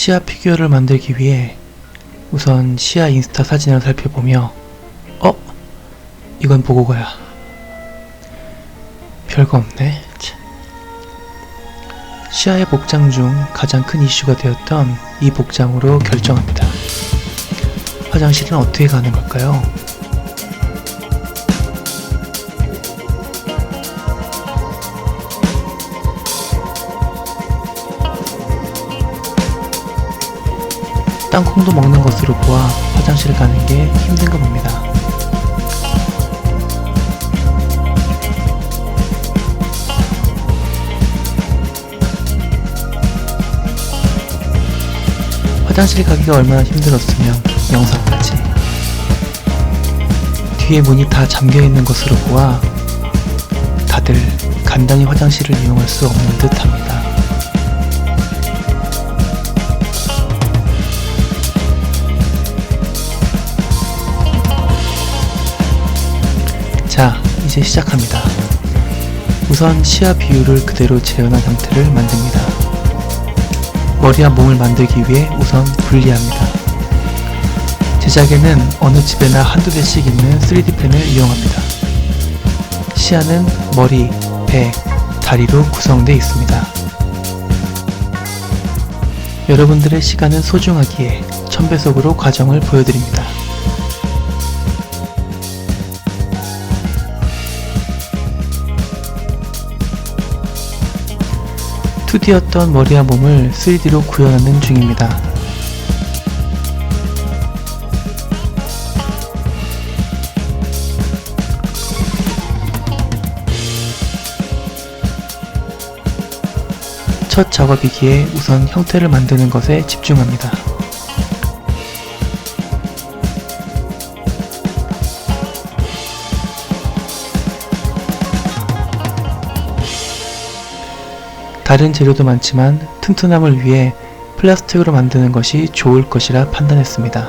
시아 피규어를 만들기 위해 우선 시아 인스타 사진을 살펴보며 이건 보고 가야. 별거 없네. 시아의 복장 중 가장 큰 이슈가 되었던 이 복장으로 결정합니다. 화장실은 어떻게 가는 걸까요? 땅콩도 먹는 것으로 보아 화장실 가는 게 힘든가 봅니다. 화장실 가기가 얼마나 힘들었으면 영상까지. 뒤에 문이 다 잠겨있는 것으로 보아 다들 간단히 화장실을 이용할 수 없는 듯 합니다. 자, 이제 시작합니다. 우선 시야 비율을 그대로 재현한 형태를 만듭니다. 머리와 몸을 만들기 위해 우선 분리합니다. 제작에는 어느 집에나 한두 대씩 있는 3D 펜을 이용합니다. 시야는 머리, 배, 다리로 구성되어 있습니다. 여러분들의 시간은 소중하기에 1000배속으로 과정을 보여드립니다. (2D였던) 머리와 몸을 3D로 구현하는 중입니다. 첫 작업이기에 우선 형태를 만드는 것에 집중합니다. 다른 재료도 많지만 튼튼함을 위해 플라스틱으로 만드는 것이 좋을 것이라 판단했습니다.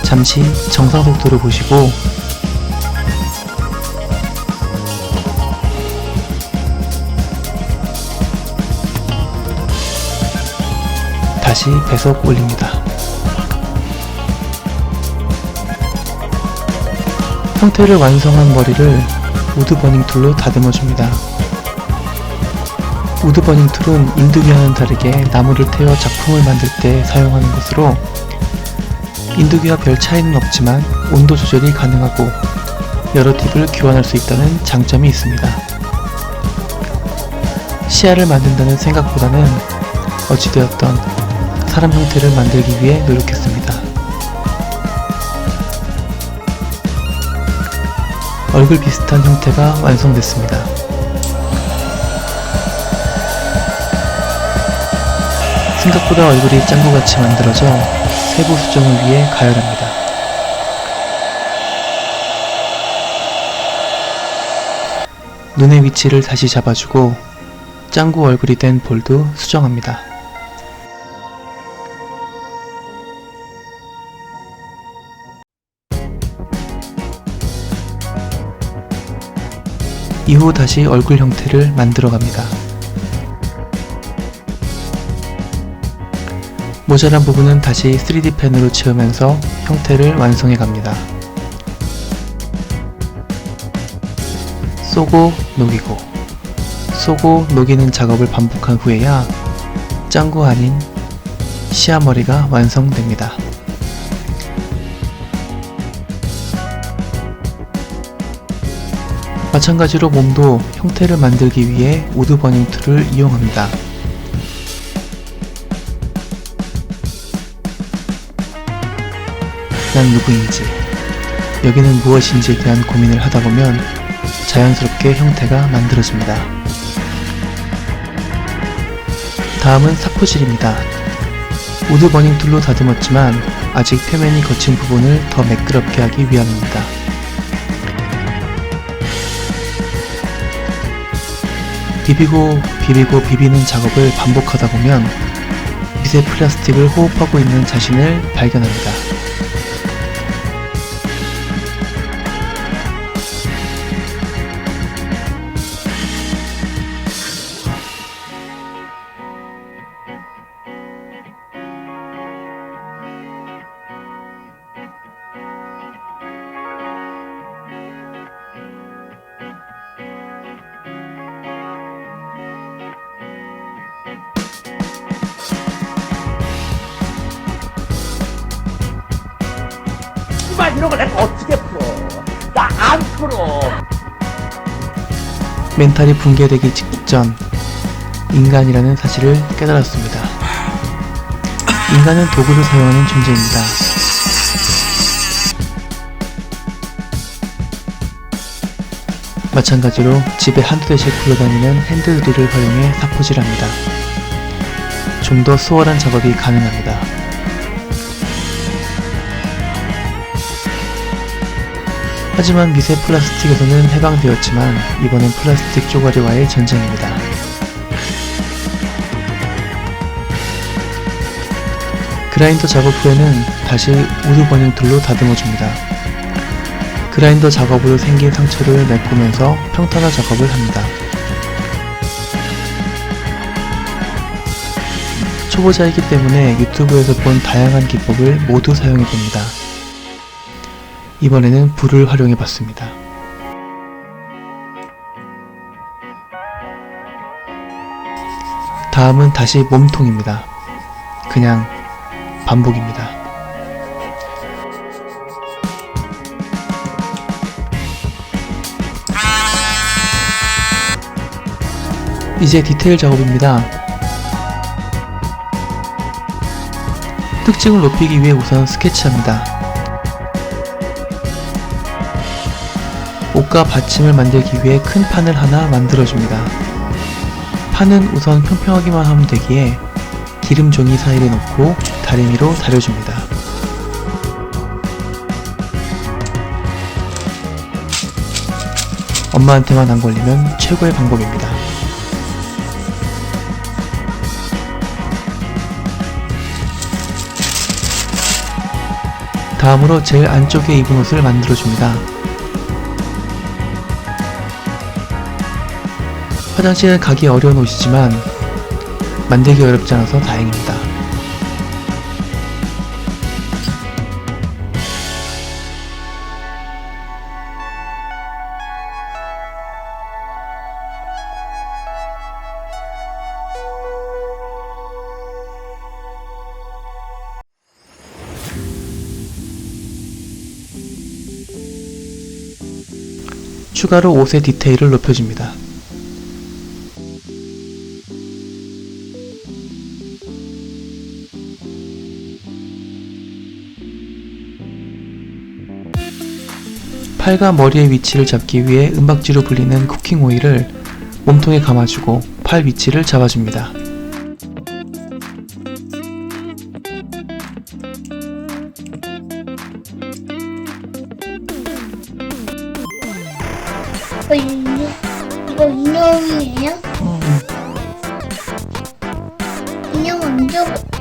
잠시 정상 속도를 보시고 다시 배속 올립니다. 형태를 완성한 머리를 우드 버닝 툴로 다듬어 줍니다. 우드 버닝 툴은 인두기와는 다르게 나무를 태워 작품을 만들 때 사용하는 것으로 인두기와 별 차이는 없지만 온도 조절이 가능하고 여러 팁을 교환할 수 있다는 장점이 있습니다. 시야를 만든다는 생각보다는 어찌되었던 사람 형태를 만들기 위해 노력했습니다. 얼굴 비슷한 형태가 완성됐습니다. 생각보다 얼굴이 짱구같이 만들어져 세부 수정을 위해 가열합니다. 눈의 위치를 다시 잡아주고 짱구 얼굴이 된 볼도 수정합니다. 이후 다시 얼굴 형태를 만들어 갑니다. 모자란 부분은 다시 3D 펜으로 채우면서 형태를 완성해 갑니다. 쏘고 녹이고 쏘고 녹이는 작업을 반복한 후에야 짱구 아닌 시아 머리가 완성됩니다. 마찬가지로 몸도 형태를 만들기 위해 우드 버닝 툴을 이용합니다. 난 누구인지, 여기는 무엇인지에 대한 고민을 하다 보면 자연스럽게 형태가 만들어집니다. 다음은 사포질입니다. 우드 버닝 툴로 다듬었지만 아직 표면이 거친 부분을 더 매끄럽게 하기 위함입니다. 비비고 비비는 작업을 반복하다 보면 미세 플라스틱을 호흡하고 있는 자신을 발견합니다. 씨발 이런 걸 내가 어떻게 풀어? 나 안 풀어. 멘탈이 붕괴되기 직전 인간이라는 사실을 깨달았습니다. 인간은 도구를 사용하는 존재입니다. 마찬가지로 집에 한두 대씩 굴러다니는 핸드드릴을 활용해 사포질합니다. 좀 더 수월한 작업이 가능합니다. 하지만 미세 플라스틱에서는 해방되었지만 이번엔 플라스틱 쪼가리와의 전쟁입니다. 그라인더 작업 후에는 다시 우드 버닝 툴로 다듬어줍니다. 그라인더 작업으로 생긴 상처를 메꾸면서 평탄화 작업을 합니다. 초보자이기 때문에 유튜브에서 본 다양한 기법을 모두 사용해봅니다. 이번에는 불을 활용해봤습니다. 다음은 다시 몸통입니다. 그냥 반복입니다. 이제 디테일 작업입니다. 특징을 높이기 위해 우선 스케치합니다. 옷과 받침을 만들기 위해 큰 판을 하나 만들어줍니다. 판은 우선 평평하기만 하면 되기에 기름 종이 사이에 놓고 다리미로 다려줍니다. 엄마한테만 안 걸리면 최고의 방법입니다. 다음으로 제일 안쪽에 입은 옷을 만들어줍니다. 화장실은 가기 어려운 옷이지만 만들기 어렵지 않아서 다행입니다. 추가로 옷의 디테일을 높여줍니다. 팔과 머리의 위치를 잡기 위해 은박지로 불리는 쿠킹 오일을 몸통에 감아주고 팔 위치를 잡아줍니다. 이거 인형이에요?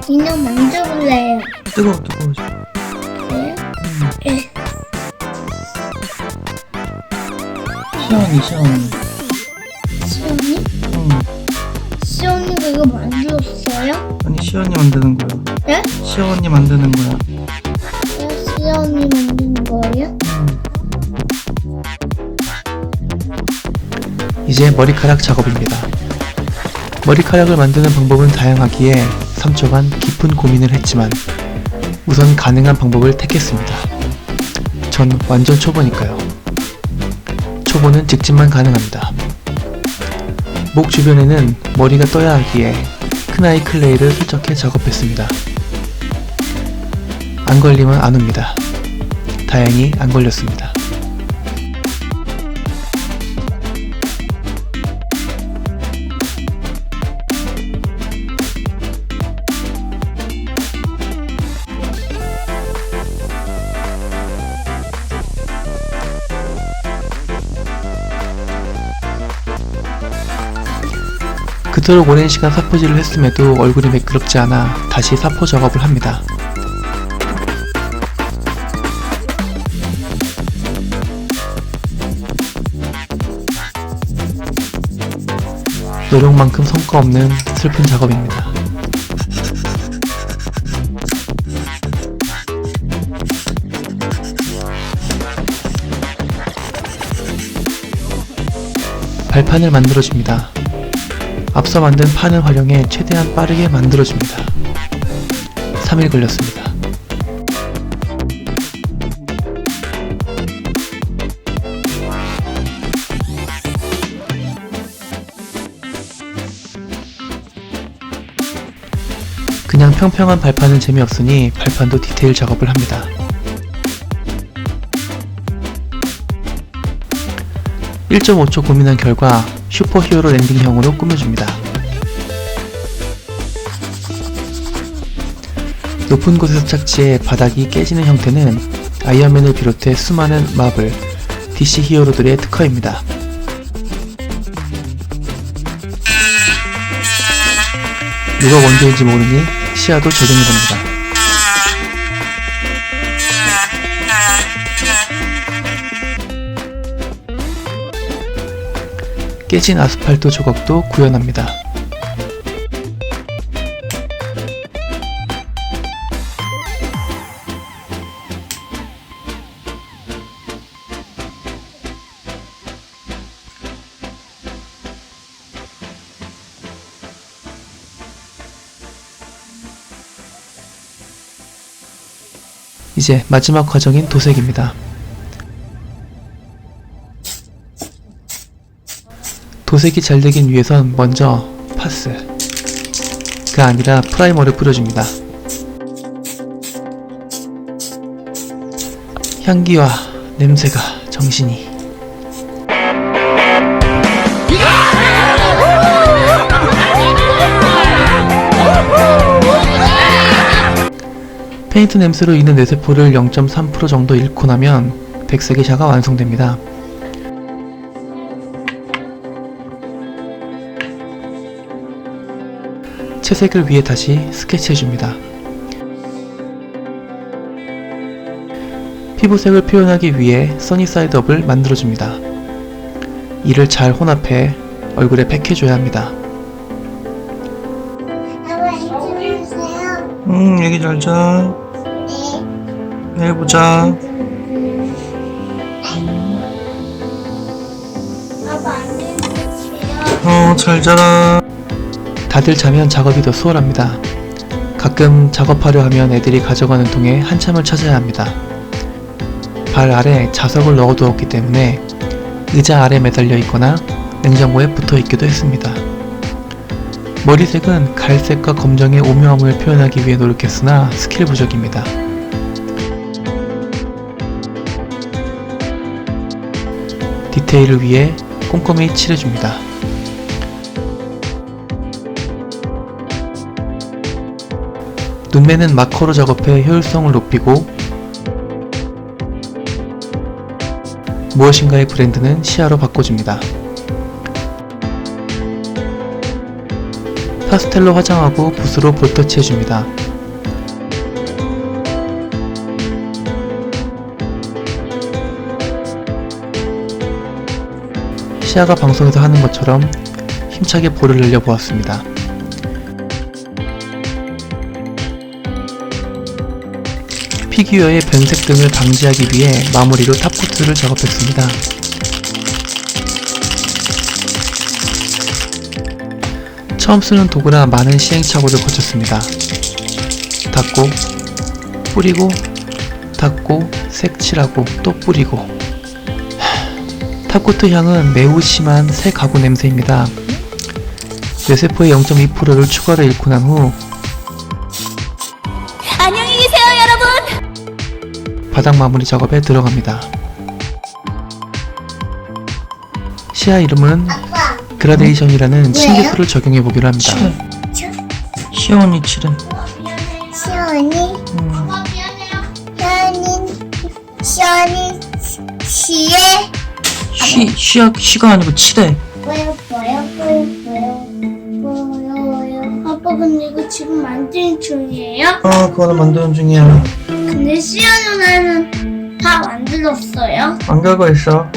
인형 만져볼래요. 뜨거워. 그래요? 네. 시원이. 시온이? 시온이가 이거 만들었어요? 아니, 시원이 만드는 거야. 네? 시원이 만드는 거야. 시온이 만든 거예요? 이제 머리카락 작업입니다. 머리카락을 만드는 방법은 다양하기에 3초간 깊은 고민을 했지만 우선 가능한 방법을 택했습니다. 전 완전 초보니까요. 초보는 직진만 가능합니다. 목 주변에는 머리가 떠야 하기에 큰아이 클레이를 세척해 작업했습니다. 안 걸리면 안 옵니다. 다행히 안 걸렸습니다. 그토록 오랜 시간 사포질을 했음에도 얼굴이 매끄럽지 않아 다시 사포 작업을 합니다. 노력만큼 성과 없는 슬픈 작업입니다. 발판을 만들어줍니다. 앞서 만든 판을 활용해 최대한 빠르게 만들어줍니다. 3일 걸렸습니다. 그냥 평평한 발판은 재미없으니 발판도 디테일 작업을 합니다. (1.5초) 고민한 결과 슈퍼히어로 랜딩형으로 꾸며줍니다. 높은 곳에서 착지해 바닥이 깨지는 형태는 아이언맨을 비롯해 수많은 마블, DC 히어로들의 특허입니다. 누가 원조인지 모르니 시야도 조정해봅니다. 깨진 아스팔트 조각도 구현합니다. 이제 마지막 과정인 도색입니다. 도색이 잘 되긴 위해선 먼저 파스가 아니라 프라이머를 뿌려줍니다. 향기와 냄새가 정신이. 페인트 냄새로 인해 뇌세포를 0.3% 정도 잃고 나면 백색의 샤가 완성됩니다. 채색을 위해 다시 스케치해줍니다. 피부색을 표현하기 위해 써니사이드업을 만들어줍니다. 이를 잘 혼합해 얼굴에 팩해줘야 합니다. 아빠 해주세요. 얘기 잘 자. 네. 내일 보자. 아빠 안 해주세요. 잘 자라. 다들 자면 작업이 더 수월합니다. 가끔 작업하려 하면 애들이 가져가는 통에 한참을 찾아야 합니다. 발 아래 자석을 넣어두었기 때문에 의자 아래 매달려 있거나 냉장고에 붙어 있기도 했습니다. 머리색은 갈색과 검정의 오묘함을 표현하기 위해 노력했으나 스킬 부족입니다. 디테일을 위해 꼼꼼히 칠해줍니다. 눈매는 마커로 작업해 효율성을 높이고 무엇인가의 브랜드는 시야로 바꿔줍니다. 파스텔로 화장하고 붓으로 볼터치 해줍니다. 시야가 방송에서 하는 것처럼 힘차게 볼을 늘려보았습니다. 피규어의 변색 등을 방지하기 위해 마무리로 탑코트를 작업했습니다. 처음 쓰는 도구라 많은 시행착오를 거쳤습니다. 닦고, 뿌리고, 닦고, 색칠하고, 또 뿌리고. 탑코트 향은 매우 심한 새 가구 냄새입니다. 뇌세포의 0.2%를 추가로 잃고 난 후 안녕히 계세요, 여러분! 바닥 마무리 작업에 들어갑니다. 시야 이름은 아빠. 그라데이션이라는 층계수를 적용해 보기로 합니다. 시원이 칠은 시원이. 시원이. 시에. 시가 아니고 칠해. 보여. 아빠 근데 이거 지금 만드는 중이에요? 그거는 만드는 중이야. 근데 시아 누나는 다 만들었어요? 안 가고 있어.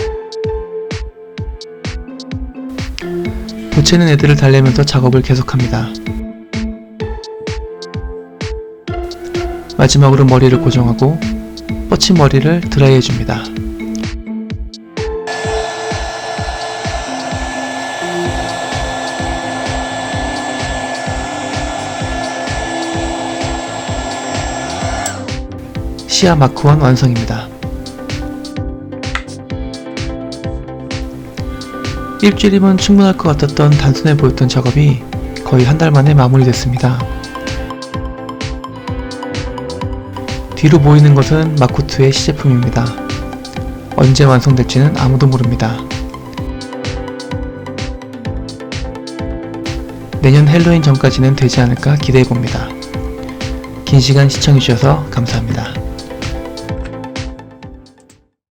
보채는 애들을 달래면서 작업을 계속합니다. 마지막으로 머리를 고정하고 뻗친 머리를 드라이 해줍니다. 시아 마크 1 완성입니다. 일주일이면 충분할 것 같았던 단순해 보였던 작업이 거의 한 달 만에 마무리됐습니다. 뒤로 보이는 것은 마크2의 시제품입니다. 언제 완성될지는 아무도 모릅니다. 내년 헬로윈 전까지는 되지 않을까 기대해봅니다. 긴 시간 시청해주셔서 감사합니다.